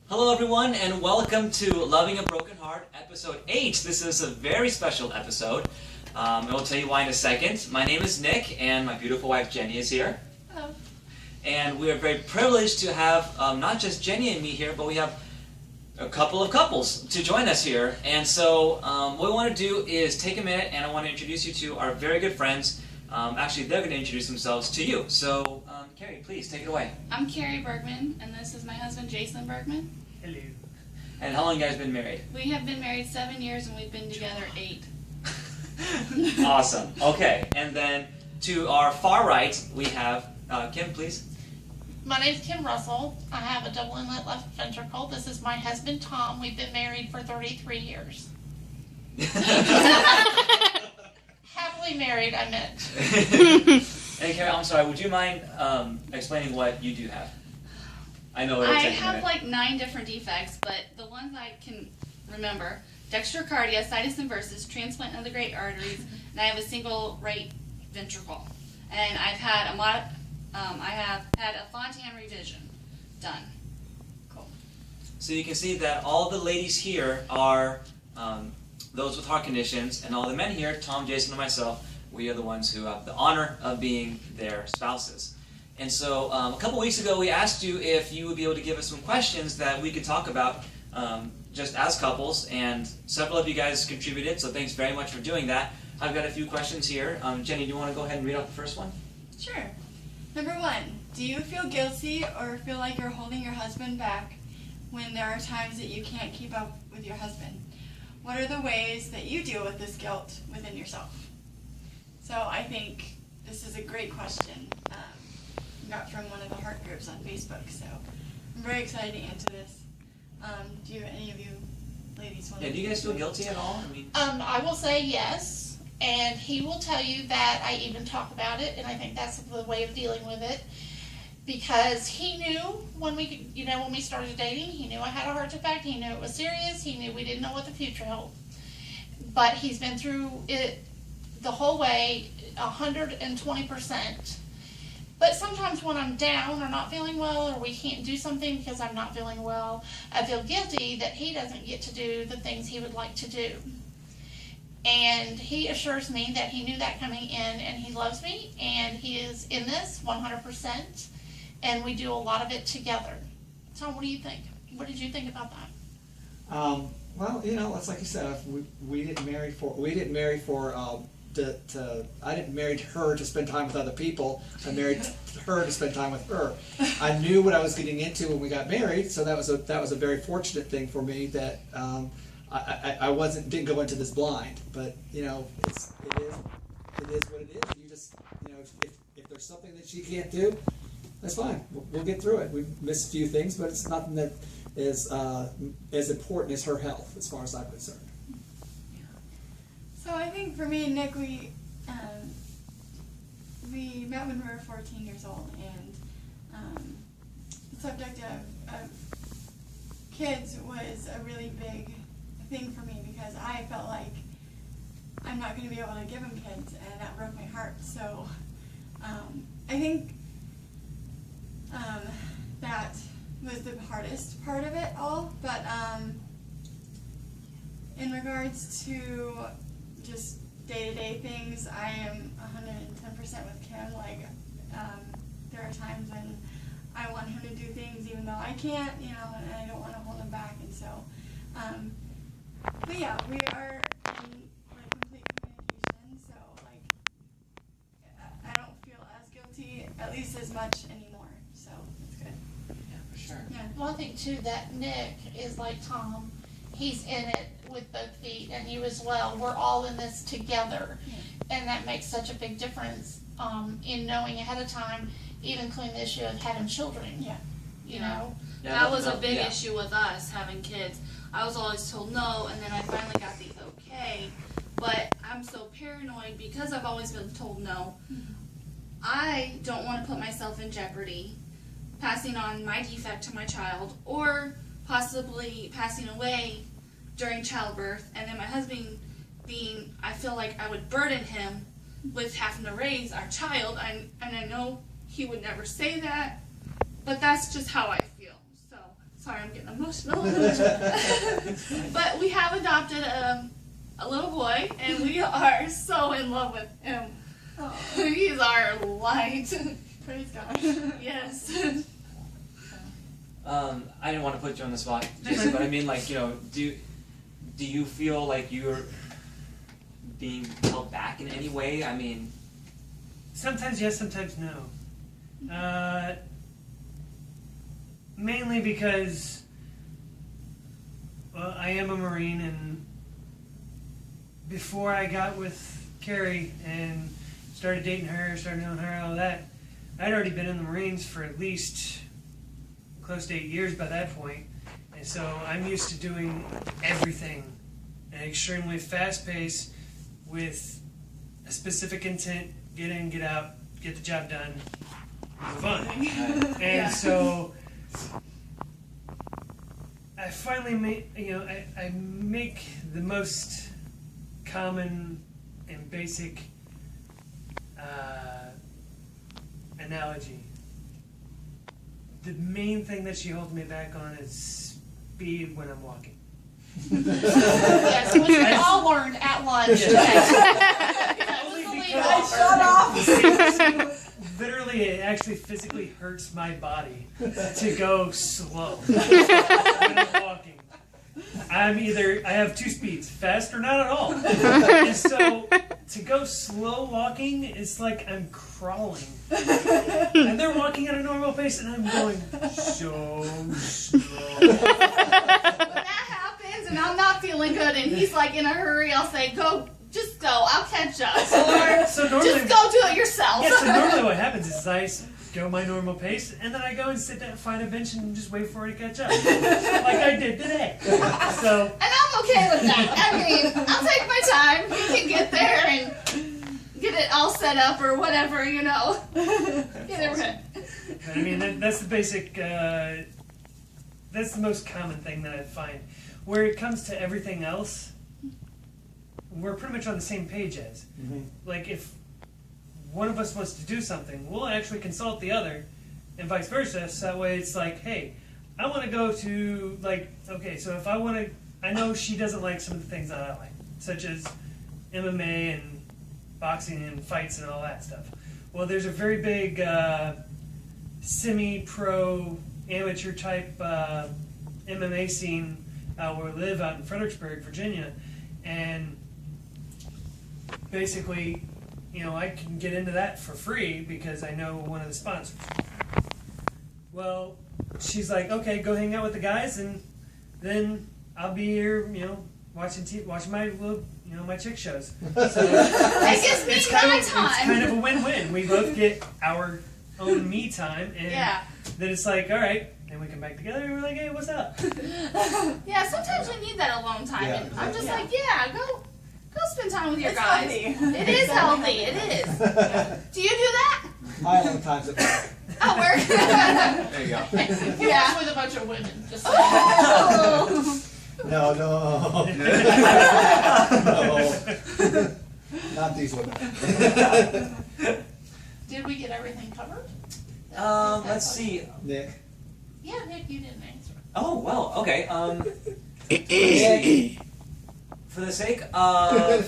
Hello everyone, and welcome to Loving a Broken Heart, Episode 8. This is a very special episode. I will tell you why in a second. My name is Nick, and my beautiful wife Jenny is here. Hello. And we are very privileged to have not just Jenny and me here, but we have a couple of couples to join us here. And so what we want to do is take a minute, and I want to introduce you to our very good friends. Actually, they're going to introduce themselves to you. So, Keri, please take it away. I'm Keri Bergmann, and this is my husband, Jason Bergmann. Hello. And how long you guys been married? We have been married 7 years, and we've been together 8. Awesome. Okay, and then to our far right, we have Kim, please. My name's Kim Russell. I have a double inlet left ventricle. This is my husband, Tom. We've been married for 33 years. Happily married, I meant. And Keri, I'm sorry, would you mind explaining what you do have? I know it'll I take a have minute. like 9 different defects, but the ones I can remember: dextrocardia, situs inversus, transplant of the great arteries, and I have a single right ventricle. And I've had I have had a Fontan revision done. Cool. So you can see that all the ladies here are those with heart conditions, and all the men here, Tom, Jason, and myself, we are the ones who have the honor of being their spouses. And so a couple weeks ago we asked you if you would be able to give us some questions that we could talk about just as couples, and several of you guys contributed, so thanks very much for doing that. I've got a few questions here. Jenny, do you want to go ahead and read out the first one? Sure. Number 1, do you feel guilty or feel like you're holding your husband back when there are times that you can't keep up with your husband? What are the ways that you deal with this guilt within yourself? So I think this is a great question. Got from one of the heart groups on Facebook, so I'm very excited to answer this. Do any of you ladies want to? Yeah, do you guys feel guilty at all? I will say yes, and he will tell you that I even talk about it, and I think that's the way of dealing with it. Because he knew when we started dating, he knew I had a heart defect, he knew it was serious, he knew we didn't know what the future held. But he's been through it the whole way, 120%. But sometimes when I'm down or not feeling well, or we can't do something because I'm not feeling well, I feel guilty that he doesn't get to do the things he would like to do. And he assures me that he knew that coming in, and he loves me, and he is in this 100%, and we do a lot of it together. Tom, what do you think? What did you think about that? Well, it's like you said. We didn't marry for. I didn't marry her to spend time with other people. I married her to spend time with her. I knew what I was getting into when we got married, so that was a very fortunate thing for me that I didn't go into this blind. But it is what it is. You just if there's something that she can't do, that's fine. We'll get through it. We missed a few things, but it's nothing that is as important as her health, as far as I'm concerned. So I think for me and Nick, we met when we were 14 years old, and the subject of kids was a really big thing for me because I felt like I'm not going to be able to give him kids, and that broke my heart. So I think that was the hardest part of it all. But in regards to just day-to-day things, I am 110% with Kim. Like, there are times when I want him to do things even though I can't, and I don't want to hold him back. And so, but yeah, we are in complete communication. So, I don't feel as guilty, at least as much anymore. So it's good. Yeah, for sure. Yeah. Well, I think too that Nick is like Tom. He's in it with both feet, and you as well. We're all in this together, and that makes such a big difference in knowing ahead of time, even including the issue of having children. Yeah. You know? Yeah, That was a big yeah. issue with us having kids. I was always told no, and then I finally got the okay. But I'm so paranoid because I've always been told no. Mm-hmm. I don't want to put myself in jeopardy, passing on my defect to my child, or possibly passing away during childbirth, and then my husband being, I feel like I would burden him with having to raise our child, and I know he would never say that, but that's just how I feel. So, sorry I'm getting emotional. But we have adopted a little boy, and we are so in love with him. He's our light. Praise God. Yes. I didn't want to put you on the spot, Jason, but I mean, like, do you feel like you're being held back in any way? I mean, sometimes yes, sometimes no. Mainly because, well, I am a Marine, and before I got with Keri and started dating her, started knowing her, all that, I'd already been in the Marines for at least close to 8 years by that point, and so I'm used to doing everything at an extremely fast pace with a specific intent: get in, get out, get the job done, move on. And so I finally I make the most common and basic analogy. The main thing that she holds me back on is speed when I'm walking. Yes, which we all learned at lunch today. Shut off. Literally, it actually physically hurts my body to go slow when I'm walking. I have two speeds, fast or not at all. And so to go slow walking, it's like I'm crawling. And they're walking at a normal pace, and I'm going so slow. When that happens and I'm not feeling good and he's like in a hurry, I'll say, just go, I'll catch up. Or So normally, just go do it yourself. yeah, so normally what happens is I go my normal pace, and then I go and sit down, find a bench, and just wait for it to catch up, like I did today. So, And I'm okay with that. I mean, I'll take my time. He can get there and get it all set up or whatever, Get it ready. I mean, that's the basic, that's the most common thing that I find. Where it comes to everything else, we're pretty much on the same page as. Mhm. Like, if one of us wants to do something, we'll actually consult the other, and vice versa. So that way it's like, hey, I want to go to, like, okay, so if I want to, I know she doesn't like some of the things that I like, such as MMA and boxing and fights and all that stuff. Well, there's a very big semi-pro amateur type MMA scene where we live out in Fredericksburg, Virginia, and basically, I can get into that for free because I know one of the sponsors. Well, she's like, okay, go hang out with the guys, and then I'll be here, watching my little, my chick shows. So It gives me it's my kind time. of a win-win. We both get our own me time, and then it's like, all right, then we come back together, and we're like, hey, what's up? Yeah, sometimes we need that alone time. Yeah. And I'm just like, go spend time with your It's guys. healthy. It is healthy. It is. Do you do that? I all the times at work. Oh, work. there you go. He Yeah. works with a bunch of women. Just Oh. No. No. Not these women. Did we get everything covered? Let's see. Nick. Yeah, Nick, you didn't answer. Oh, well, okay. Let's see. For the sake of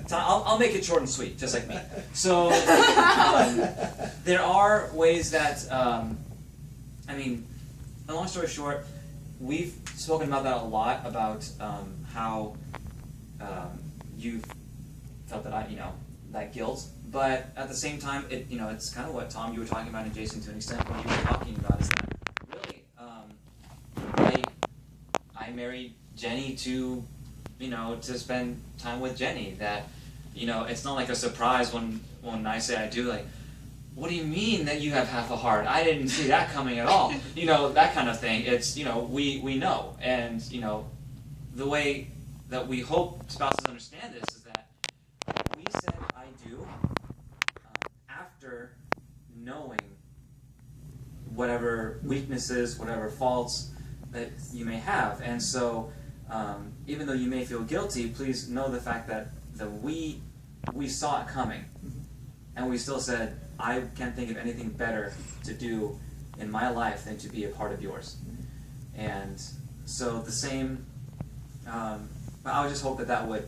time, I'll make it short and sweet, just like me. So, there are ways that, a long story short, we've spoken about that a lot, about how you've felt that that guilt. But at the same time, it's kind of what, Tom, you were talking about, and Jason, to an extent, what you were talking about is that, really, I married Jenny to spend time with Jenny. That, it's not like a surprise when I say I do, like, what do you mean that you have half a heart? I didn't see that coming at all. That kind of thing. It's, we know. And, the way that we hope spouses understand this is that we said I do after knowing whatever weaknesses, whatever faults that you may have. And so, even though you may feel guilty, please know the fact that we saw it coming, and we still said, I can't think of anything better to do in my life than to be a part of yours. And So the same, but I would just hope that that would,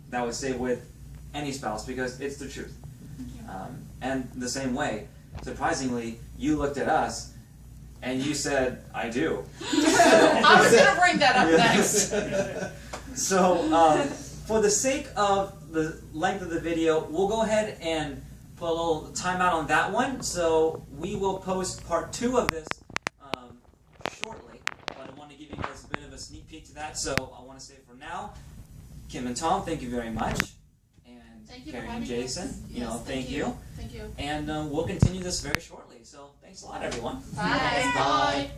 that would stay with any spouse, because it's the truth. And the same way, surprisingly, you looked at us and you said, "I do." I was going to bring that up next. So, for the sake of the length of the video, we'll go ahead and put a little timeout on that one. So we will post part 2 of this shortly. But I want to give you guys a bit of a sneak peek to that. So I want to say for now, Kim and Tom, thank you very much. And Thank you for Keri and having Jason, us. thank you. Thank you. And we'll continue this very shortly. So thanks a lot, everyone. Bye. Bye.